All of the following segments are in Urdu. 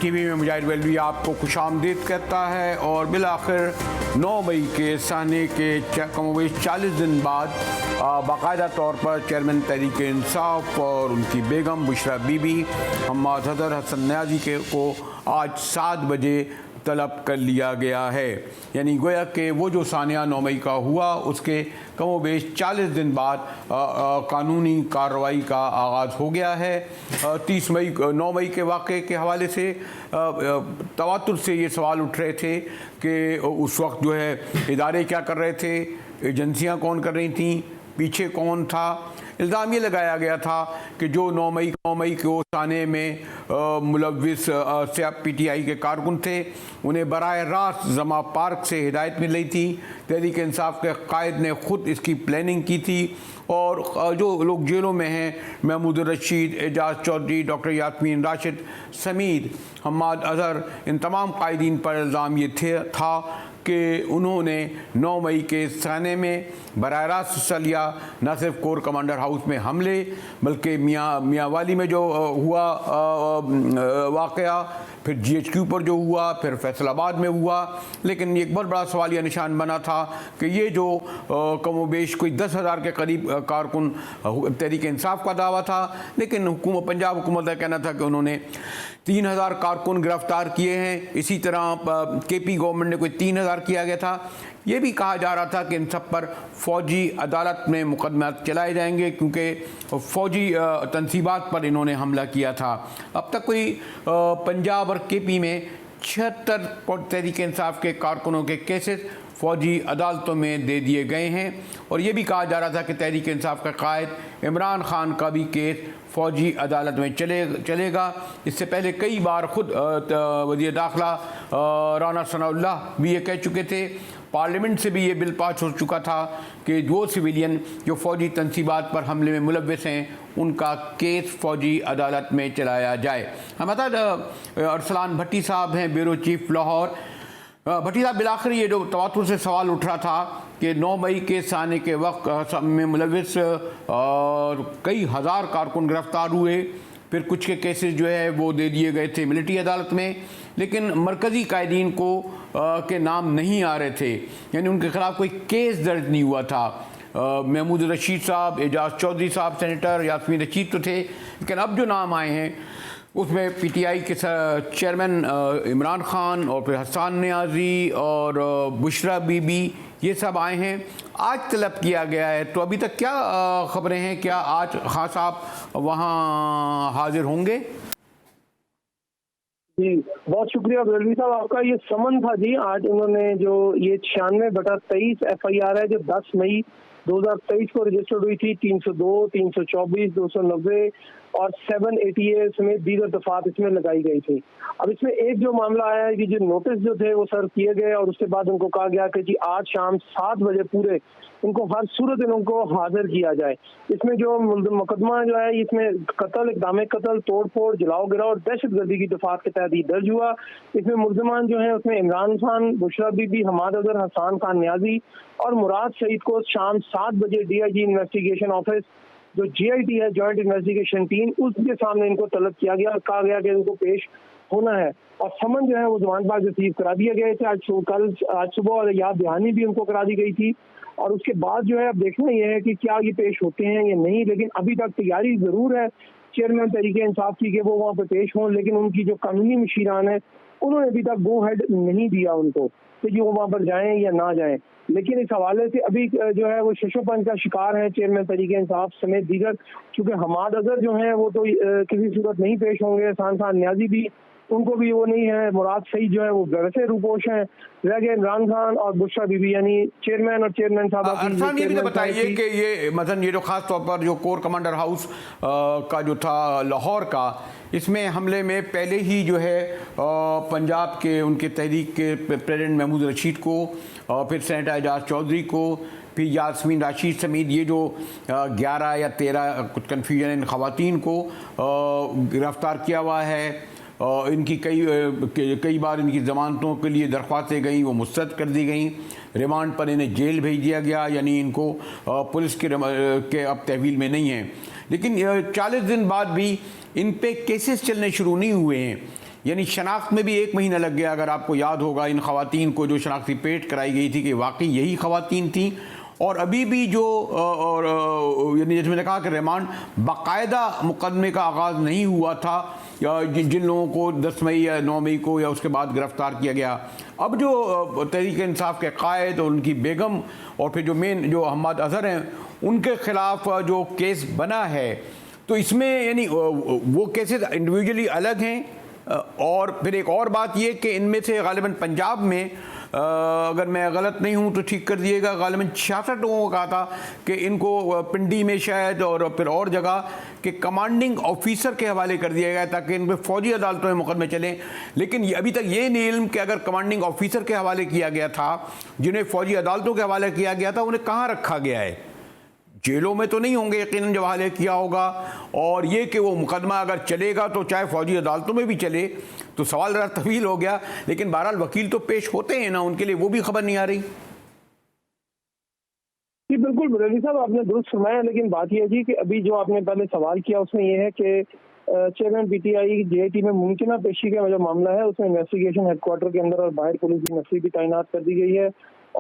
ٹی وی میں مجاہد ویلوی آپ کو خوش آمدید کہتا ہے۔ اور بالآخر 9 مئی کے سانے کے کم و بیش 40 دن بعد باقاعدہ طور پر چیئرمین تحریک انصاف اور ان کی بیگم بشرا بی بی حماد حضر حسن نیازی کو آج 7 بجے طلب کر لیا گیا ہے۔ یعنی گویا کہ وہ جو سانیہ 9 مئی کا ہوا اس کے کم و بیش 40 دن بعد قانونی کارروائی کا آغاز ہو گیا ہے۔ 9 مئی کے واقعے کے حوالے سے تواتر سے یہ سوال اٹھ رہے تھے کہ اس وقت جو ہے ادارے کیا کر رہے تھے، ایجنسیاں کون کر رہی تھیں، پیچھے کون تھا۔ الزام یہ لگایا گیا تھا کہ جو 9 مئی کے سانے میں ملوث پی ٹی آئی کے کارکن تھے انہیں براہ راست زما پارک سے ہدایت مل رہی تھی۔ تحریک انصاف کے قائد نے خود اس کی پلاننگ کی تھی، اور جو لوگ جیلوں میں ہیں محمود الرشید، اعجاز چودھری، ڈاکٹر یاسمین راشد، سمیر، حماد اظہر، ان تمام قائدین پر الزام یہ تھا کہ انہوں نے 9 مئی کے سانے میں براہ راست حصہ لیا۔ نہ صرف کور کمانڈر ہاؤس میں حملے بلکہ میاں والی میں جو ہوا واقعہ، پھر جی ایچ کیو پر جو ہوا، پھر فیصل آباد میں ہوا۔ لیکن ایک بہت بڑا سوالیہ نشان بنا تھا کہ یہ جو کم و بیش کوئی 10,000 کے قریب کارکن تحریک انصاف کا دعویٰ تھا، لیکن پنجاب حکومت کا کہنا تھا کہ انہوں نے 3,000 کارکن گرفتار کیے ہیں۔ اسی طرح کے پی گورنمنٹ نے کوئی 3,000 کیا گیا تھا۔ یہ بھی کہا جا رہا تھا کہ ان سب پر فوجی عدالت میں مقدمات چلائے جائیں گے کیونکہ فوجی تنصیبات پر انہوں نے حملہ کیا تھا۔ اب تک کوئی پنجاب اور کے پی میں 76 تحریک انصاف کے کارکنوں کے کیسز فوجی عدالتوں میں دے دیے گئے ہیں، اور یہ بھی کہا جا رہا تھا کہ تحریک انصاف کا قائد عمران خان کا بھی کیس فوجی عدالت میں چلے گا۔ اس سے پہلے کئی بار خود وزیر داخلہ رانا ثناء اللہ بھی یہ کہہ چکے تھے، پارلیمنٹ سے بھی یہ بل پاس ہو چکا تھا کہ جو سویلین جو فوجی تنصیبات پر حملے میں ملوث ہیں ان کا کیس فوجی عدالت میں چلایا جائے۔ ہمارے ارسلان بھٹی صاحب ہیں، بیورو چیف لاہور۔ بھٹی صاحب، بالآخر یہ جو تواتر سے سوال اٹھ رہا تھا کہ 9 مئی کے سانے کے وقت میں ملوث اور کئی ہزار کارکن گرفتار ہوئے، پھر کچھ کے کیسز جو ہے وہ دے دیے گئے تھے ملٹری عدالت میں، لیکن مرکزی قائدین کو کے نام نہیں آ رہے تھے، یعنی ان کے خلاف کوئی کیس درج نہیں ہوا تھا۔ محمود الرشید صاحب، اعجاز چودھری صاحب سینیٹر، یاسمین رشید تو تھے، لیکن اب جو نام آئے ہیں اس میں پی ٹی آئی کے چیئرمین عمران خان اور پھر حسن نیازی اور بشرا بی بی، یہ سب آئے ہیں۔ آج طلب کیا گیا ہے، تو ابھی تک کیا خبریں ہیں؟ کیا آج خان صاحب وہاں حاضر ہوں گے؟ جی بہت شکریہ ویلوی صاحب، آپ کا یہ سمن تھا جی۔ آج انہوں نے جو یہ 96/23 ایف آئی آر ہے جو 10 مئی 2023 کو رجسٹرڈ ہوئی تھی، 302، 324، 290 اور 788 سمیت دیگر دفعات اس میں لگائی گئی تھی۔ اب اس میں ایک جو معاملہ آیا ہے کہ جو نوٹس جو تھے وہ سرو کیے گئے، اور اس کے بعد ان کو کہا گیا کہ جی آج شام 7 بجے پورے ان کو ہر صورت ان کو حاضر کیا جائے۔ اس میں جو مقدمہ جو ہے اس میں قتل، اقدام قتل، توڑ پھوڑ، جلاؤ گراؤ اور دہشت گردی کی دفعات کے تحت درج ہوا۔ اس میں ملزمان جو ہیں اس میں عمران خان، بشرا بی بی، حماد اظہر، حسن خان نیازی اور مراد سعید کو شام 7 بجے D I G investigation office جو جی آئی ٹی ہے، جوائنٹ انویسٹیگیشن ٹیم، اس کے سامنے ان کو طلب کیا گیا اور کہا گیا کہ ان کو پیش ہونا ہے، اور سمن جو ہے وہ زمان پاک ریسیو کرا دیے گئے تھے۔ آج صبح یاد دہانی بھی ان کو کرا دی گئی تھی، اور اس کے بعد جو ہے اب دیکھنا یہ ہے کہ کیا یہ پیش ہوتے ہیں یا نہیں، لیکن ابھی تک تیاری ضرور ہے چیئرمین تحریک انصاف کی کہ وہ وہاں پہ پیش ہوں، لیکن ان کی جو قانونی مشیران ہیں انہوں نے ابھی تک گو ہیڈ نہیں دیا ان کو کہ جو وہاں پر جائیں یا نہ جائیں۔ لیکن اس حوالے سے ابھی جو ہے وہ ششو پنج کا شکار ہے چیئرمین تحریک انصاف سمیت دیگر، کیونکہ حماد اظہر جو ہیں وہ تو کسی صورت نہیں پیش ہوں گے، حسن خان نیازی بھی ان کو بھی وہ نہیں ہے، مراد سعید جو ہے وہ ویسے روپوش ہیں، رہ گئے عمران خان اور بشرا بی بی، یعنی چیئرمین اور چیئرمین صاحب۔ ارسلان، یہ بھی بتائیے کہ یہ مثلا یہ جو خاص طور پر جو کور کمانڈر ہاؤس کا جو تھا لاہور کا، اس میں حملے میں پہلے ہی جو ہے پنجاب کے ان کے تحریک کے پریزیڈنٹ محمود الرشید کو، پھر سینیٹر اعجاز چودھری کو، پھر یاسمین راشد سمیت یہ جو 11 یا 13 کچھ کنفیوژن ان خواتین کو گرفتار کیا ہوا ہے۔ ان کی کئی بار ان کی ضمانتوں کے لیے درخواستیں گئیں، وہ مسترد کر دی گئیں، ریمانڈ پر انہیں جیل بھیج دیا گیا، یعنی ان کو پولیس کے اب تحویل میں نہیں ہیں۔ لیکن 40 دن بعد بھی ان پہ کیسز چلنے شروع نہیں ہوئے ہیں۔ یعنی شناخت میں بھی 1 مہینہ لگ گیا. اگر آپ کو یاد ہوگا ان خواتین کو جو شناختی پیٹ کرائی گئی تھی کہ واقعی یہی خواتین تھیں. اور ابھی بھی جو یعنی جیسے میں نے کہا کہ ریمانڈ باقاعدہ مقدمے کا آغاز نہیں ہوا تھا جن لوگوں کو 10 مئی یا 9 مئی کو یا اس کے بعد گرفتار کیا گیا. اب جو تحریک انصاف کے قائد اور ان کی بیگم اور پھر جو مین جو حماد اظہر ہیں ان کے خلاف جو کیس بنا ہے تو اس میں یعنی وہ کیسز انڈیویجولی الگ ہیں. اور پھر ایک اور بات یہ کہ ان میں سے غالباً پنجاب میں اگر میں غلط نہیں ہوں تو ٹھیک کر دیے گا غالباً 66 لوگوں کو کہا تھا کہ ان کو پنڈی میں شاید اور پھر اور جگہ کہ کمانڈنگ آفیسر کے حوالے کر دیا گیا تاکہ ان پہ فوجی عدالتوں میں مقدمے چلیں. لیکن ابھی تک یہ نہیں علم کہ اگر کمانڈنگ آفیسر کے حوالے کیا گیا تھا جنہیں فوجی عدالتوں کے حوالے کیا گیا تھا انہیں کہاں رکھا گیا ہے. جیلوں میں تو نہیں ہوں گے یقیناً جب حوالے کیا ہوگا. اور یہ کہ وہ مقدمہ اگر چلے گا تو چاہے فوجی عدالتوں میں بھی چلے تو سوال ذرا طویل ہو گیا. لیکن بہرحال وکیل تو پیش ہوتے ہیں نا, ان کے لیے وہ بھی خبر نہیں آ رہی. جی بالکل بریلوی صاحب آپ نے درست فرمایا. لیکن بات یہ ہے جی کہ ابھی جو آپ نے پہلے سوال کیا اس میں یہ ہے کہ chairman P T I J T میں ممکنہ پیشی کا جو معاملہ ہے اس میں انویسٹیگیشن ہیڈ کوارٹر کے اندر اور باہر پولیس کی نفری بھی تعینات کر دی گئی ہے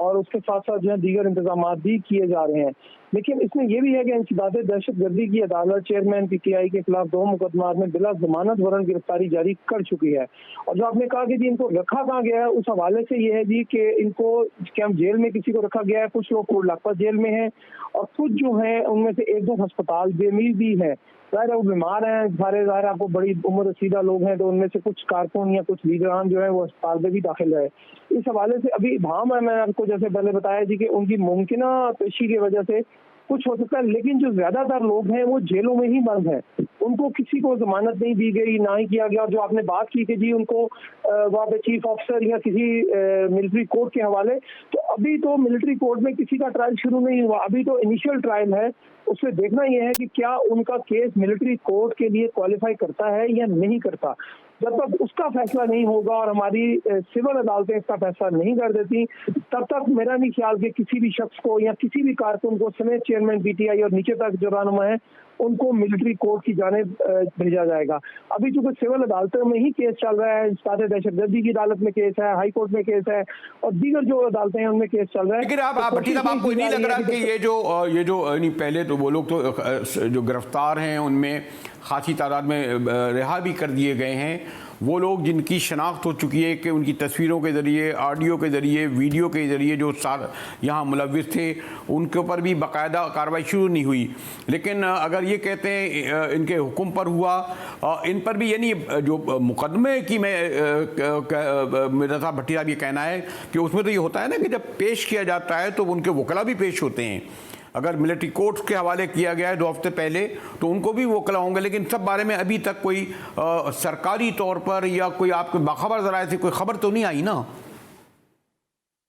اور اس کے ساتھ ساتھ جو ہے دیگر انتظامات بھی کیے جا رہے ہیں. لیکن اس میں یہ بھی ہے کہ انسداد دہشت گردی کی عدالت چیئرمین پی ٹی آئی کے خلاف 2 مقدمات میں بلا ضمانت وارنٹ گرفتاری جاری کر چکی ہے. اور جو آپ نے کہا کہ جی ان کو رکھا کہاں گیا ہے اس حوالے سے یہ ہے جی کہ ان کو کیا جیل میں کسی کو رکھا گیا ہے. کچھ لوگ کوٹ لاکپت جیل میں ہیں اور کچھ جو ہیں ان میں سے 1-2 ہسپتال بے میل بھی ہیں. ظاہر ہے وہ بیمار ہیں سارے, ظاہر آپ کو بڑی عمر رسیدہ لوگ ہیں تو ان میں سے کچھ کارکن یا کچھ لیڈران جو ہیں وہ اسپتال میں بھی داخل ہے. اس حوالے سے ابھی ابہام ہے. میں آپ کو جیسے پہلے بتایا جی کہ ان کی ممکنہ پیشی کی وجہ سے کچھ ہو سکتا ہے. لیکن جو زیادہ تر لوگ ہیں وہ جیلوں میں ہی بند ہیں, ان کو کسی کو ضمانت نہیں دی گئی نہ ہی کیا گیا. جو آپ نے بات کی کہ جی ان کو وہاں پہ چیف آفیسر یا کسی ملٹری کورٹ کے حوالے, تو ابھی تو ملٹری کورٹ میں کسی کا ٹرائل شروع نہیں ہوا. ابھی تو انیشیل ٹرائل ہے. اس سے دیکھنا یہ ہے کہ کیا ان کا کیس ملٹری کورٹ کے لیے کوالیفائی کرتا ہے یا نہیں کرتا. جب تک اس کا فیصلہ نہیں ہوگا اور ہماری سول عدالتیں اس کا فیصلہ نہیں کر دیتی تب تک میرا نہیں خیال کہ کسی بھی شخص کو یا کسی بھی کارکن کو سمیت چیئرمین پی ٹی آئی اور نیچے تک جو رہنما ہے ان کو ملٹری کورٹ کی جانب بھیجا جائے گا. ابھی چونکہ سول عدالتوں میں ہی کیس چل رہا ہے, انسداد دہشت گردی کی عدالت میں کیس ہے, ہائی کورٹ میں کیس ہے اور دیگر جو عدالتیں ہیں ان میں کیس چل رہا ہے. لیکن آپ بھٹی صاحب آپ کو نہیں لگ رہا کہ یہ جو پہلے تو وہ لوگ تو جو گرفتار ہیں ان میں خاصی تعداد میں رہا بھی کر دیے گئے ہیں, وہ لوگ جن کی شناخت ہو چکی ہے کہ ان کی تصویروں کے ذریعے, آڈیو کے ذریعے, ویڈیو کے ذریعے جو یہاں ملوث تھے ان کے اوپر بھی باقاعدہ کارروائی شروع نہیں ہوئی. لیکن اگر یہ کہتے ہیں ان کے حکم پر ہوا, ان پر بھی یعنی جو مقدمے کی میرا صاحب بھٹی صاحب یہ کہنا ہے کہ اس میں تو یہ ہوتا ہے نا کہ جب پیش کیا جاتا ہے تو ان کے وکلا بھی پیش ہوتے ہیں. اگر ملٹری کورٹ کے حوالے کیا گیا ہے 2 ہفتے پہلے تو ان کو بھی وکلا ہوں گے. لیکن سب بارے میں ابھی تک کوئی سرکاری طور پر یا کوئی آپ کو باخبر ذرائع سے کوئی خبر تو نہیں آئی نا.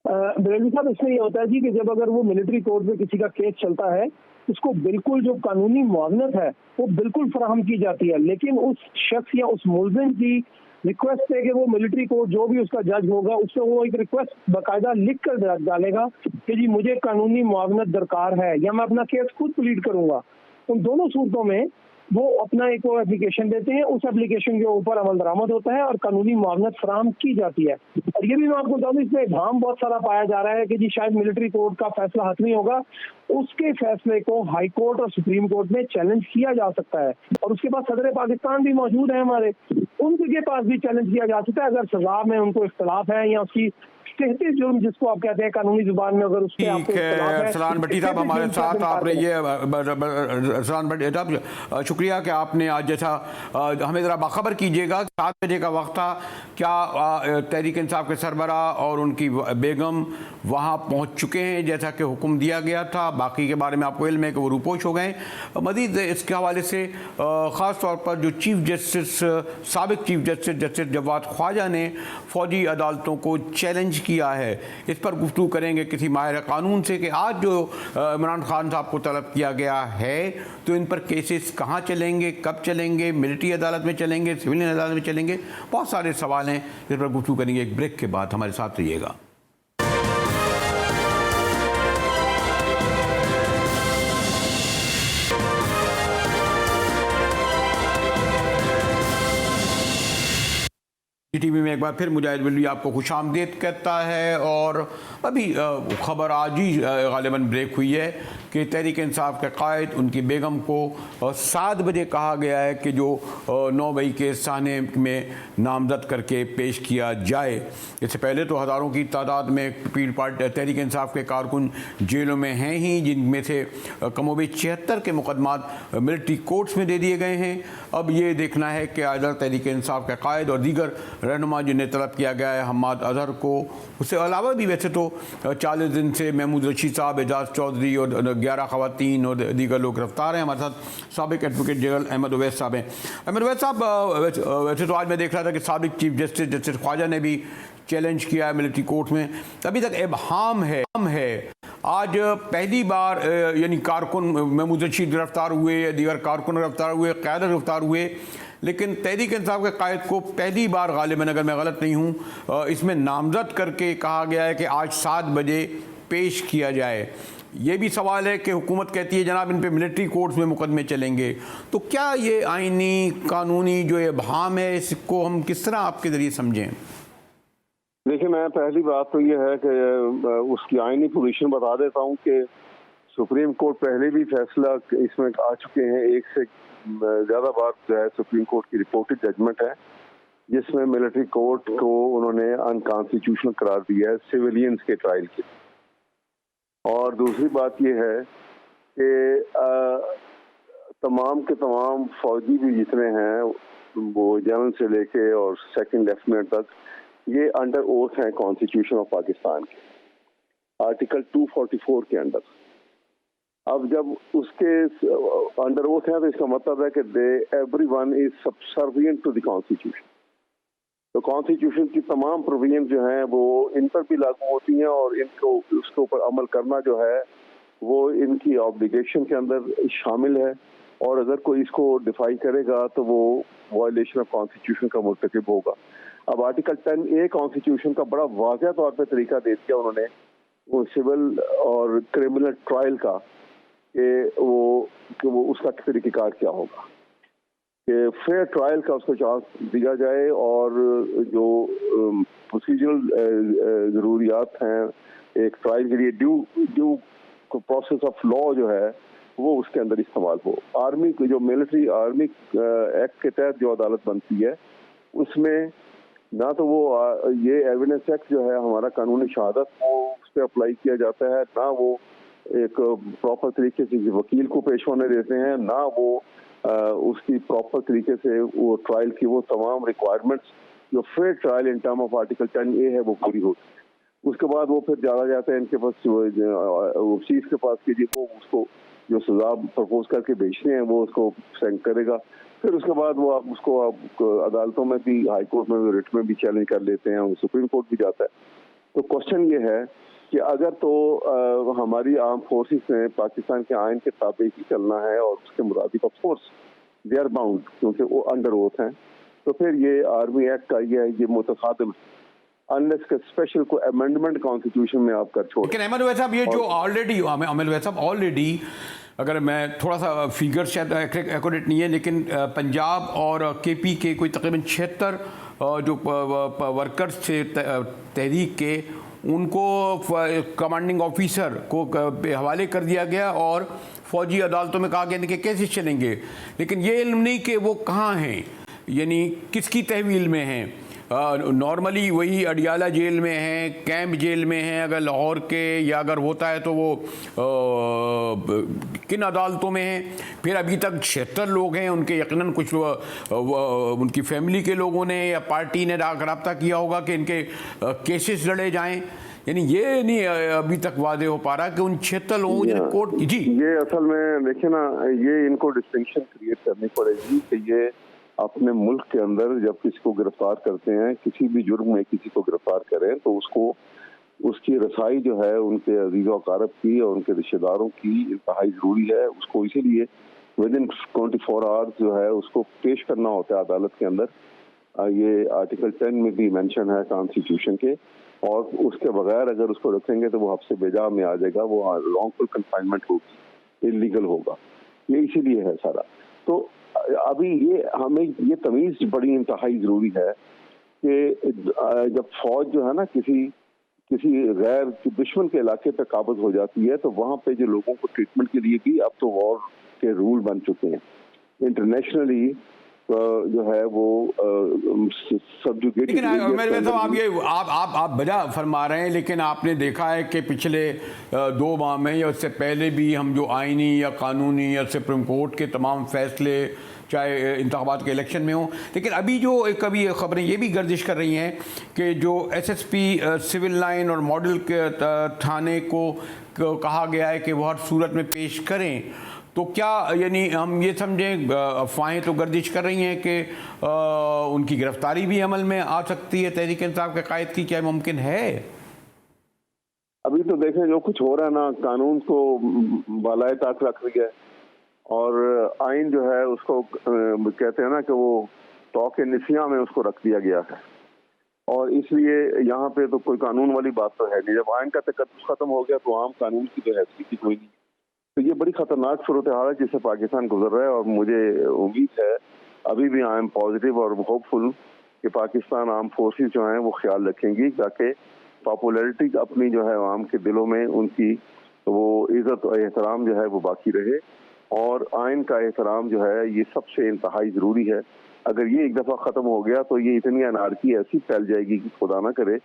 بریلوی صاحب اس میں یہ ہوتا ہے جی کہ جب اگر وہ ملٹری کورٹ میں کسی کا کیس چلتا ہے اس کو بالکل جو قانونی معاونت ہے وہ بالکل فراہم کی جاتی ہے. لیکن اس شخص یا اس ملزم کی ریکویسٹ ہے کہ وہ ملٹری کورٹ جو بھی اس کا جج ہوگا اس سے وہ ایک ریکویسٹ باقاعدہ لکھ کر ڈالے گا کہ جی مجھے قانونی معاونت درکار ہے یا میں اپنا کیس خود پلیڈ کروں گا. ان دونوں صورتوں میں وہ اپنا ایک اپلیکیشن دیتے ہیں, اس اپلیکیشن کے اوپر عمل درآمد ہوتا ہے اور قانونی معاونت فراہم کی جاتی ہے. اور یہ بھی میں آپ کو بتا دوں اس میں ابہام بہت سارا پایا جا رہا ہے کہ جی شاید ملٹری کورٹ کا فیصلہ حتمی ہوگا, اس کے فیصلے کو ہائی کورٹ اور سپریم کورٹ میں چیلنج کیا جا سکتا ہے. اور اس کے بعد صدر پاکستان بھی موجود ہیں ہمارے, ان کے پاس بھی چیلنج کیا جا سکتا ہے اگر سزا میں ان کو اختلاف ہے یا اس کی تحتی جرم جس کو آپ کہتے ہیں قانونی زبان میں, اگر اس کے آپ کو اختلاف ہے. ارسلان بھٹی صاحب ہمارے ساتھ, آپ نے یہ ارسلان بھٹی صاحب شکریہ کہ آپ نے آج جیسا ہمیں ذرا باخبر کیجیے گا. 7 بجے کا وقت تھا, کیا تحریک انصاف کے سربراہ اور ان کی بیگم وہاں پہنچ چکے ہیں جیسا کہ حکم دیا گیا تھا؟ باقی کے بارے میں آپ کو علم ہے کہ وہ روپوش ہو گئے. مزید اس کے حوالے سے خاص طور پر جو چیف جسٹس سابق چیف جسٹس جواد خواجہ نے فوجی عدالتوں کو چیلنج کیا ہے, اس پر گفتگو کریں گے کسی ماہر قانون سے کہ آج جو عمران خان صاحب کو طلب کیا گیا ہے تو ان پر کیسز کہاں چلیں گے, کب چلیں گے, ملٹری عدالت میں چلیں گے, سول عدالت میں چلیں گے. بہت سارے سوال ہیں جس پر گفتگو کریں گے. ایک بریک کے بعد ہمارے ساتھ رہیے گا. ٹی وی میں ایک بار پھر مجاہد بلوی آپ کو خوش آمدید کہتا ہے، اور ابھی خبر آج ہی غالباً بریک ہوئی ہے کہ تحریک انصاف کے قائد ان کی بیگم کو 7 بجے کہا گیا ہے کہ جو 9 مئی کے سانحے میں نامزد کر کے پیش کیا جائے۔ اس سے پہلے تو ہزاروں کی تعداد میں تحریک انصاف کے کارکن جیلوں میں ہیں ہی، جن میں سے کم و بیش 76 کے مقدمات ملٹری کورٹس میں دے دیے گئے ہیں۔ اب یہ دیکھنا ہے کہ عدل تحریک انصاف کے قائد اور دیگر رہنما جنہیں طلب کیا گیا ہے حماد اظہر کو، اس سے علاوہ بھی ویسے تو 40 دن سے محمود رشید صاحب، اعجاز چودھری اور 11 خواتین اور دیگر لوگ گرفتار ہیں۔ ہمارے ساتھ سابق ایڈوکیٹ جنرل احمد اویس صاحب ہیں۔ احمد اویس صاحب، ویسے تو آج میں دیکھ رہا تھا کہ سابق چیف جسٹس خواجہ نے بھی چیلنج کیا ہے ملٹری کورٹ میں، ابھی تک ابہام ہے۔ آج پہلی بار یعنی کارکن محمود رشید گرفتار ہوئے، دیگر کارکن گرفتار ہوئے، قیادت گرفتار ہوئے، لیکن تحریک انصاف کے قائد کو پہلی بار غالباً، اگر میں غلط نہیں ہوں، اس میں نامزد کر کے کہا گیا ہے کہ آج 7 بجے پیش کیا جائے۔ یہ بھی سوال ہے کہ حکومت کہتی ہے جناب ان پہ ملٹری کورٹس میں مقدمے چلیں گے، تو کیا یہ آئینی قانونی جو ابہام ہے اس کو ہم کس طرح آپ کے ذریعے سمجھیں؟ دیکھیں، میں پہلی بات تو یہ ہے کہ اس کی آئینی پوزیشن بتا دیتا ہوں کہ سپریم کورٹ پہلے بھی فیصلہ اس میں آ چکے ہیں، ایک سے زیادہ بار جو ہے سپریم کورٹ کی رپورٹڈ ججمنٹ ہے جس میں ملٹری کورٹ کو انہوں نے انکانسٹیٹیوشنل قرار دیا ہے سویلینز کے ٹرائل کے۔ اور دوسری بات یہ ہے کہ تمام کے تمام فوجی بھی جتنے ہیں، وہ جنرل سے لے کے اور سیکنڈ لیفٹیننٹ تک، یہ انڈر اوتھ ہیں کانسٹیٹیوشن آف پاکستان کے آرٹیکل 244 کے اندر۔ اب جب اس کے انڈر اوتھ ہیں تو اس کا مطلب ہے کہ everyone is subservient to the constitution. تو کانسٹیٹیوشن کی تمام پروویژن جو ہیں وہ ان پر بھی لاگو ہوتی ہیں، اور ان کو اس کے اوپر عمل کرنا جو ہے وہ ان کی آبلیگیشن کے اندر شامل ہے، اور اگر کوئی اس کو ڈیفائی کرے گا تو وہ وائلیشن آف کانسٹیٹیوشن کا مرتکب ہوگا۔ اب آرٹیکل 10A کانسٹیٹیوشن کا بڑا واضح طور پہ طریقہ دے دیا انہوں نے، وہ سول اور کرمنل ٹرائل کا، کہ وہ اس کا طریقہ کار کیا ہوگا، کہ فیئر ٹرائل کا اس کو چانس دیا جائے، اور جو پروسیجرل ضروریات ہیں ایک ٹرائل کے لیے، ڈیو پروسیس آف لا جو ہے وہ اس کے اندر استعمال ہو۔ آرمی کی جو ملٹری آرمی ایکٹ کے تحت جو عدالت بنتی ہے، اس میں نہ تو وہ یہ ایویڈنس ایکٹ جو ہے ہمارا قانون شہادت وہ اس پہ اپلائی کیا جاتا ہے، نہ وہ ایک پراپر طریقے سے وکیل کو پیش ہونے دیتے ہیں، نہ وہ اس کی پراپر طریقے سے وہ ٹرائل کی وہ تمام ریکوائرمنٹس جو fair trial in term of article 10A ہے وہ پوری ہوتی ہے۔ اس کے بعد وہ پھر جانا جاتا ہے ان کے پاس، چیف کے پاس، کہ جی وہ اس کو جو سزا پرپوز کر کے بھیجتے ہیں وہ اس کو سینک کرے گا۔ پھر اس کے بعد وہ اس کو عدالتوں میں بھی، ہائی کورٹ میں بھی، ریٹ میں بھی چیلنج کر لیتے ہیں، سپریم کورٹ بھی جاتا ہے۔ تو کوشچن یہ ہے کہ اگر تو ہماری آرم فورسز نے پاکستان کے آئین کے تابع ہی چلنا ہے اور اس کے مطابق of course they are bound, کیونکہ وہ انڈر اوتھ ہیں، تو پھر یہ آرمی ایکٹ کا یہ متصادم انلیس کے اسپیشل کو امینڈمنٹ کانسٹیٹیوشن میں آپ کر چھوڑیں۔ لیکن احمد اویس صاحب، یہ جو آلریڈی اگر میں تھوڑا سا فیگر شاید ایکوریٹ نہیں ہے، لیکن پنجاب اور KP کے کوئی تقریباً 76 جو ورکرز تھے تحریک کے، ان کو کمانڈنگ آفیسر کو حوالے کر دیا گیا اور فوجی عدالتوں میں کہا گیا کہ کیسے چلیں گے، لیکن یہ علم نہیں کہ وہ کہاں ہیں، یعنی کس کی تحویل میں ہیں۔ نارملی وہی اڈیالہ جیل میں ہیں، کیمپ جیل میں ہیں اگر لاہور کے، یا اگر ہوتا ہے تو وہ کن عدالتوں میں ہیں۔ پھر ابھی تک 76 لوگ ہیں، ان کے یقیناً کچھ ان کی فیملی کے لوگوں نے یا پارٹی نے رابطہ کیا ہوگا کہ ان کے کیسز لڑے جائیں، یعنی یہ نہیں ابھی تک واضح ہو پا رہا کہ ان 76 لوگوں نے کورٹ جی یہ اصل میں دیکھیں نا، یہ ان کو ڈسٹنکشن کریٹ کرنی پڑے گی کہ یہ اپنے ملک کے اندر جب کسی کو گرفتار کرتے ہیں، کسی بھی جرم میں کسی کو گرفتار کریں، تو اس کی رسائی جو ہے ان کے عزیز و اقارب کی اور ان کے رشتہ داروں کی انتہائی ضروری ہے۔ اس کو اسی لیے ودن 24 آورز جو ہے اس کو پیش کرنا ہوتا ہے عدالت کے اندر۔ یہ آرٹیکل 10 میں بھی مینشن ہے کانسٹیٹیوشن کے، اور اس کے بغیر اگر اس کو رکھیں گے تو وہ حبس بیجا میں آ جائے گا، وہ رانگ فل کنفائنمنٹ ہوگی، انلیگل ہوگا۔ یہ اسی لیے ہے سارا۔ تو ابھی ہمیں یہ تمیز بڑی انتہائی ضروری ہے کہ جب فوج جو ہے نا کسی غیر دشمن کے علاقے پہ قابض ہو جاتی ہے تو وہاں پہ جو لوگوں کو ٹریٹمنٹ کے لیے بھی اب تو وار کے رول بن چکے ہیں انٹرنیشنلی جو ہے وہ سبجوگیٹ. لیکن آپ بجا فرما رہے ہیں، لیکن آپ نے دیکھا ہے کہ پچھلے 2 ماہ میں یا اس سے پہلے بھی ہم جو آئینی یا قانونی یا سپریم کورٹ کے تمام فیصلے چاہے انتخابات کے الیکشن میں ہوں، لیکن ابھی جو کبھی خبریں یہ بھی گردش کر رہی ہیں کہ جو S S P civil line اور ماڈل کے تھانے کو کہا گیا ہے کہ وہ ہر صورت میں پیش کریں، تو کیا یعنی ہم یہ سمجھیں افواہیں تو گردش کر رہی ہیں کہ ان کی گرفتاری بھی عمل میں آ سکتی ہے تحریک انصاف کے قائد کی، کیا ممکن ہے؟ ابھی تو دیکھیں جو کچھ ہو رہا ہے نا، قانون کو بالائے طاق رکھ دیا ہے اور آئین جو ہے اس کو کہتے ہیں نا کہ وہ توق نسیاں میں اس کو رکھ دیا گیا ہے، اور اس لیے یہاں پہ تو کوئی قانون والی بات تو ہے نہیں. جب آئین کا تقدس ختم ہو گیا تو عام قانون کی تو حیثیت ہی کوئی نہیں. تو یہ بڑی خطرناک صورتحال ہے جس سے پاکستان گزر رہا ہے، اور مجھے امید ہے ابھی بھی آئی ایم پازیٹیو اور ہوپ فل کہ پاکستان آرم فورسز جو ہیں وہ خیال رکھیں گی تاکہ پاپولیرٹی اپنی جو ہے عوام کے دلوں میں ان کی وہ عزت و احترام جو ہے وہ باقی رہے، اور آئین کا احترام جو ہے یہ سب سے انتہائی ضروری ہے. اگر یہ ایک دفعہ ختم ہو گیا تو یہ اتنی انارکی ایسی پھیل جائے گی کہ خدا نہ کرے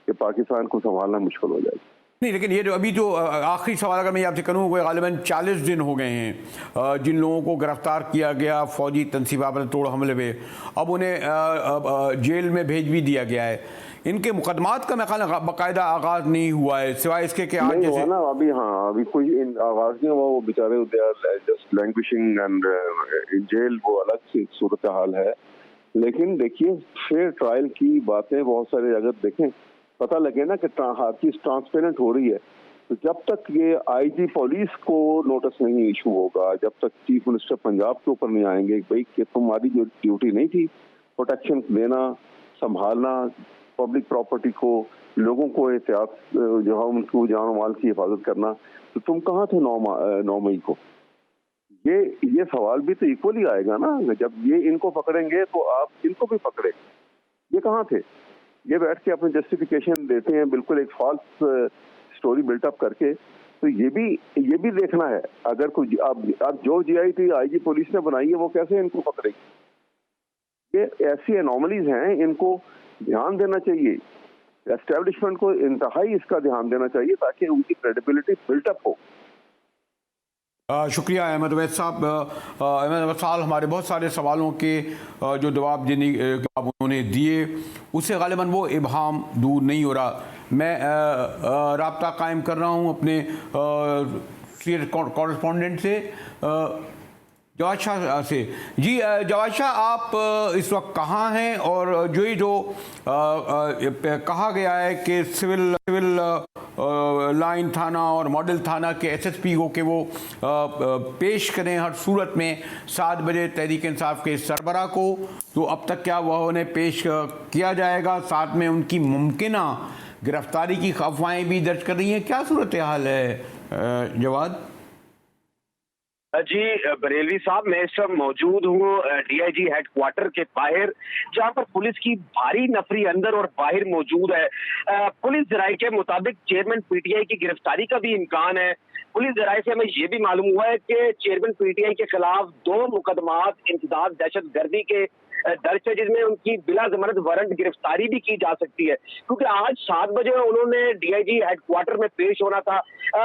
کہ پاکستان کو سنبھالنا مشکل ہو جائے گی. نہیں، لیکن یہ جو ابھی جو آخری سوال اگر میں آپ سے کروں، وہ غالباً 40 دن ہو گئے ہیں جن لوگوں کو گرفتار کیا گیا فوجی تنصیبات پر توڑ حملے میں، اب انہیں جیل میں بھیج بھی دیا گیا ہے. ان کے مقدمات کا میں خیال باقاعدہ آغاز نہیں ہوا ہے سوائے اس کے کہ آج جیسے نا ابھی کوئی آغاز نہیں ہوا. وہ بیچارے just languishing and in jail, وہ الگ سی صورتحال ہے. لیکن دیکھیے فیئر ٹرائل کی باتیں بہت سارے اگر دیکھیں پتہ لگے نا کہ ہر چیز ٹرانسپیرنٹ ہو رہی ہے، تو جب تک یہ آئی جی پولیس کو نوٹس نہیں ایشو ہوگا، جب تک چیف منسٹر پنجاب کے اوپر نہیں آئیں گے بھائی کہ تمہاری جو ڈیوٹی نہیں تھی پروٹیکشن دینا، سنبھالنا پبلک پراپرٹی کو، لوگوں کو احتیاط جو ہے ان کو جان و مال کی حفاظت کرنا، تو تم کہاں تھے 9 مئی کو؟ یہ سوال بھی تو ایکولی آئے گا نا. جب یہ ان کو پکڑیں گے تو آپ ان کو بھی پکڑیں. یہ کہاں تھے؟ یہ بیٹھ کے اپنے جسٹیفیکیشن دیتے ہیں بالکل ایک فالس سٹوری بلٹ اپ کر کے. تو یہ بھی دیکھنا ہے. اگر کوئی اب جو G I T I G police نے بنائی ہے وہ کیسے ان کو پکڑے گی؟ یہ ایسی انوملیز ہیں، ان کو دھیان دینا چاہیے. اسٹیبلشمنٹ کو انتہائی اس کا دھیان دینا چاہیے تاکہ ان کی کریڈیبلٹی بلٹ اپ ہو. شکریہ احمد اویس صاحب. احمد اویس صاحب ہمارے بہت سارے سوالوں کے جو جواب انہوں نے دیے اس سے غالباً وہ ابہام دور نہیں ہو رہا. میں رابطہ قائم کر رہا ہوں اپنے کورسپونڈنٹ سے جواد شاہ سے. جی جواد شاہ، آپ اس وقت کہاں ہیں؟ اور جو کہا گیا ہے کہ سول لائن تھانہ اور ماڈل تھانہ کے ایس ایس پی کو کہ وہ پیش کریں ہر صورت میں 7 بجے تحریک انصاف کے سربراہ کو، تو اب تک کیا وہ انہیں پیش کیا جائے گا؟ ساتھ میں ان کی ممکنہ گرفتاری کی افواہیں بھی درج کر رہی ہیں. کیا صورتحال ہے جواد؟ جی بریلوی صاحب، میں اس وقت موجود ہوں D I G headquarter کے باہر، جہاں پر پولیس کی بھاری نفری اندر اور باہر موجود ہے. پولیس ذرائع کے مطابق چیئرمین پی ٹی آئی کی گرفتاری کا بھی امکان ہے. پولیس ذرائع سے ہمیں یہ بھی معلوم ہوا ہے کہ چیئرمین پی ٹی آئی کے خلاف 2 مقدمات انسداد دہشت گردی کے درج ہے، جس میں ان کی بلا ضمانت وارنٹ گرفتاری بھی کی جا سکتی ہے، کیونکہ آج 7 بجے انہوں نے D I G headquarter میں پیش ہونا تھا.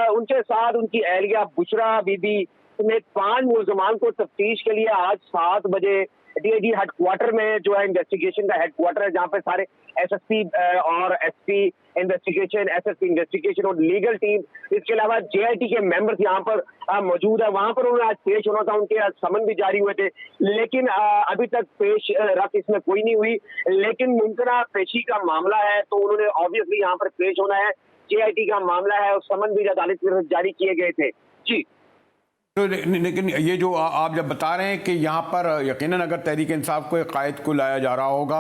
ان کے ساتھ ان کی اہلیہ بشرا بی بی سمیت 5 ملزمان کو تفتیش کے لیے آج 7 بجے D I G headquarter میں جو ہے انویسٹیگیشن کا ہیڈ کوارٹر ہے، جہاں پہ سارے ایس ایس پی اور S P investigation, S S P investigation اور لیگل ٹیم، اس کے علاوہ جے آئی ٹی کے ممبرز یہاں پر موجود ہے. وہاں پر انہوں نے آج پیش ہونا تھا، ان کے سمن بھی جاری ہوئے تھے، لیکن ابھی تک پیش رفت اس میں کوئی نہیں ہوئی. لیکن ممکنہ پیشی کا معاملہ ہے تو انہوں نے آبویسلی یہاں پر پیش ہونا ہے. جے آئی ٹی کا معاملہ ہے اور سمن بھی عدالت کی طرف جاری کیے گئے تھے. جی لیکن یہ جو آپ جب بتا رہے ہیں کہ یہاں پر یقیناً اگر تحریک انصاف کو ایک قائد کو لایا جا رہا ہوگا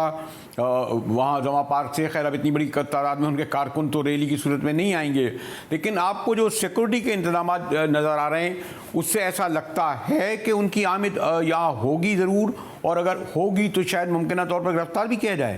وہاں زما پارک سے، خیر اب اتنی بڑی تعداد میں ان کے کارکن تو ریلی کی صورت میں نہیں آئیں گے، لیکن آپ کو جو سیکورٹی کے انتظامات نظر آ رہے ہیں اس سے ایسا لگتا ہے کہ ان کی آمد یہاں ہوگی ضرور، اور اگر ہوگی تو شاید ممکنہ طور پر گرفتار بھی کیا جائے.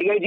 DIG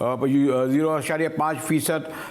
0.5%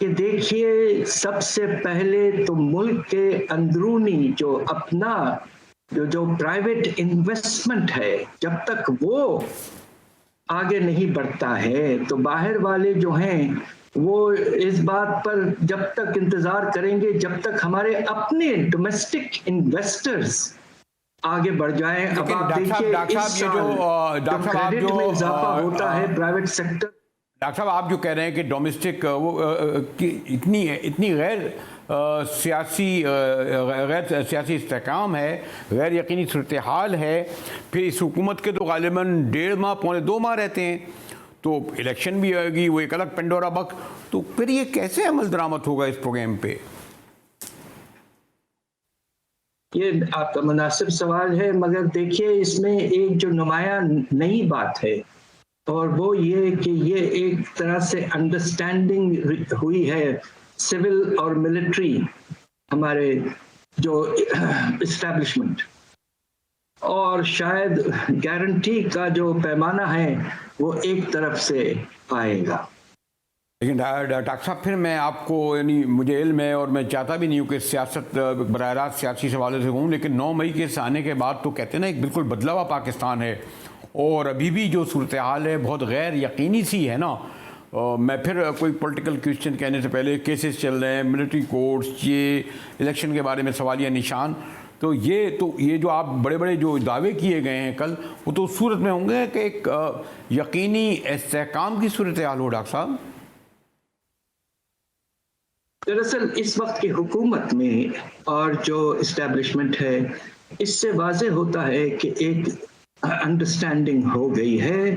کہ دیکھیے سب سے پہلے تو ملک کے اندرونی جو اپنا جو پرائیویٹ انویسٹمنٹ ہے، جب تک وہ آگے نہیں بڑھتا ہے تو باہر والے جو ہیں وہ اس بات پر جب تک انتظار کریں گے جب تک ہمارے اپنے ڈومیسٹک انویسٹرز آگے بڑھ جائیں. اب آپ دیکھیے اس سال جو کریڈٹ میں اضافہ ہوتا ہے پرائیویٹ سیکٹر. ڈاکٹر صاحب آپ جو کہہ رہے ہیں کہ ڈومیسٹک وہ اتنی غیر سیاسی استحکام ہے، غیر یقینی صورتحال ہے، پھر اس حکومت کے تو غالباً 1.5 ماہ پونے 2 ماہ رہتے ہیں، تو الیکشن بھی آئے گی، وہ ایک الگ پنڈورا بک، تو پھر یہ کیسے عمل درآمد ہوگا اس پروگرام پہ؟ یہ آپ کا مناسب سوال ہے، مگر دیکھیے اس میں ایک جو نمایاں نئی بات ہے اور وہ یہ کہ یہ ایک طرح سے انڈرسٹینڈنگ ہوئی ہے سول اور ملٹری ہمارے جو اسٹیبلشمنٹ، اور شاید گارنٹی کا جو پیمانہ ہے وہ ایک طرف سے آئے گا. لیکن ڈاکٹر صاحب پھر میں آپ کو یعنی مجھے علم ہے اور میں چاہتا بھی نہیں ہوں کہ سیاست براہ راست سیاسی سوالوں سے ہوں، لیکن 9 مئی کے آنے کے بعد تو کہتے ہیں نا ایک بالکل بدلا ہوا پاکستان ہے، اور ابھی بھی جو صورتحال ہے بہت غیر یقینی سی ہے نا. میں پھر کوئی پولیٹیکل کویسچن کہنے سے پہلے کیسز چل رہے ہیں، ملٹری کورٹس، یہ الیکشن کے بارے میں سوالیہ نشان، تو یہ جو آپ بڑے بڑے جو دعوے کیے گئے ہیں کل، وہ تو اس صورت میں ہوں گے کہ ایک یقینی استحکام کی صورتحال ہو. ڈاکٹر صاحب دراصل اس وقت کی حکومت میں اور جو اسٹیبلشمنٹ ہے اس سے واضح ہوتا ہے کہ ایک انڈرسٹینڈنگ ہو گئی ہے،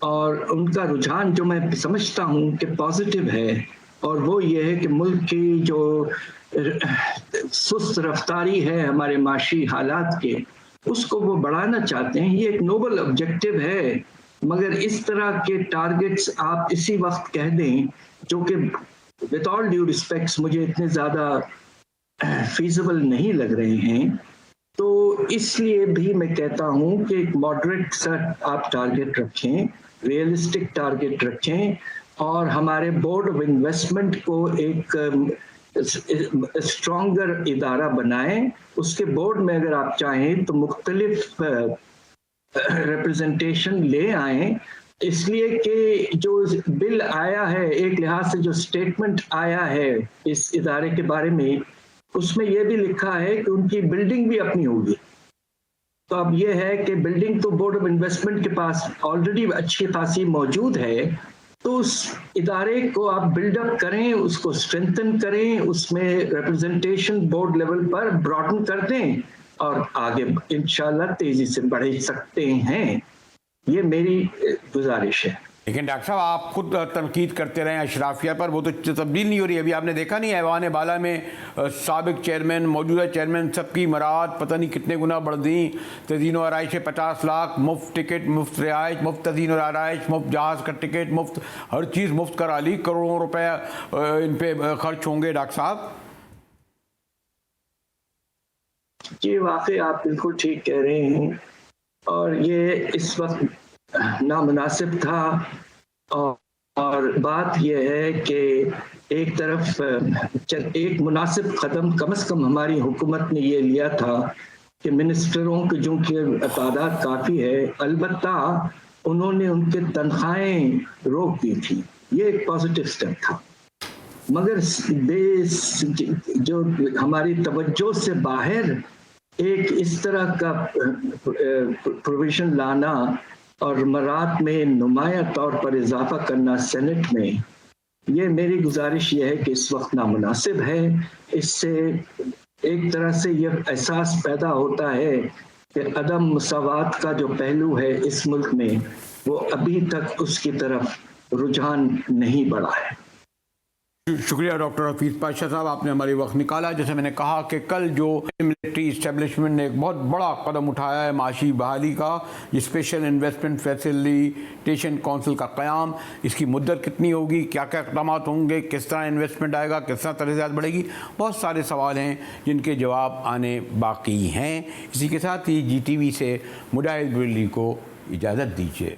اور ان کا رجحان جو میں سمجھتا ہوں کہ پازیٹیو ہے، اور وہ یہ ہے کہ ملک کی جو سست رفتاری ہے ہمارے معاشی حالات کے، اس کو وہ بڑھانا چاہتے ہیں. یہ ایک نوبل آبجیکٹو ہے، مگر اس طرح کے ٹارگٹس آپ اسی وقت کہہ دیں جو کہ with all due respects مجھے اتنے زیادہ فیزیبل نہیں لگ رہے ہیں، تو اس لیے بھی میں کہتا ہوں کہ ایک ماڈریٹ سا آپ ٹارگٹ رکھیں، ریئلسٹک ٹارگٹ رکھیں، اور ہمارے بورڈ آف انویسٹمنٹ کو ایک اسٹرانگر ادارہ بنائیں. اس کے بورڈ میں اگر آپ چاہیں تو مختلف ریپرزنٹیشن لے آئیں، اس لیے کہ جو بل آیا ہے، ایک لحاظ سے جو سٹیٹمنٹ آیا ہے اس ادارے کے بارے میں، اس میں یہ بھی لکھا ہے کہ ان کی بلڈنگ بھی اپنی ہوگی. تو اب یہ ہے کہ بلڈنگ تو بورڈ آف انویسٹمنٹ کے پاس آلریڈی اچھی خاصی موجود ہے، تو اس ادارے کو آپ بلڈ اپ کریں، اس کو اسٹرینتھن کریں، اس میں ریپرزنٹیشن بورڈ لیول پر براڈن کر دیں، اور آگے انشاءاللہ تیزی سے بڑھ سکتے ہیں. یہ میری گزارش ہے. لیکن ڈاکٹر صاحب آپ خود تنقید کرتے رہے ہیں اشرافیہ پر، وہ تو تبدیل نہیں ہو رہی. ابھی آپ نے دیکھا نہیں ایوان بالا میں سابق چیئرمین، موجودہ چیئرمین، سب کی مراد پتہ نہیں کتنے گنا بڑھ دیں. تزئین و آرائش 50 لاکھ، مفت ٹکٹ، مفت رہائش، مفت تزئین و آرائش، مفت جہاز کا ٹکٹ، مفت ہر چیز مفت کرا لی. کروڑوں روپے ان پہ خرچ ہوں گے. ڈاکٹر صاحب جی واقعی آپ بالکل ٹھیک کہہ رہے ہیں، اور یہ اس وقت نامناسب تھا. اور بات یہ ہے کہ ایک طرف ایک مناسب قدم کم از کم ہماری حکومت نے یہ لیا تھا کہ منسٹروں کی جو کہ تعداد کافی ہے، البتہ انہوں نے ان کے تنخواہیں روک دی تھی. یہ ایک پازیٹیو اسٹیپ تھا، مگر جو ہماری توجہ سے باہر ایک اس طرح کا پروویژن لانا اور مراد میں نمایاں طور پر اضافہ کرنا سینٹ میں، یہ میری گزارش یہ ہے کہ اس وقت نامناسب ہے. اس سے ایک طرح سے یہ احساس پیدا ہوتا ہے کہ عدم مساوات کا جو پہلو ہے اس ملک میں، وہ ابھی تک اس کی طرف رجحان نہیں بڑھا ہے. شکریہ ڈاکٹر حفیظ پاشا صاحب، آپ نے ہماری وقت نکالا. جیسے میں نے کہا کہ کل جو ملٹری اسٹیبلشمنٹ نے ایک بہت بڑا قدم اٹھایا ہے معاشی بحالی کا، یہ اسپیشل انویسٹمنٹ فیسیلیٹیشن کونسل کا قیام، اس کی مدت کتنی ہوگی، کیا کیا اقدامات ہوں گے، کس طرح انویسٹمنٹ آئے گا، کس طرح ترقیات بڑھے گی، بہت سارے سوال ہیں جن کے جواب آنے باقی ہیں. اسی کے ساتھ ہی GTV سے مجاہد بریلوی کو اجازت دیجیے.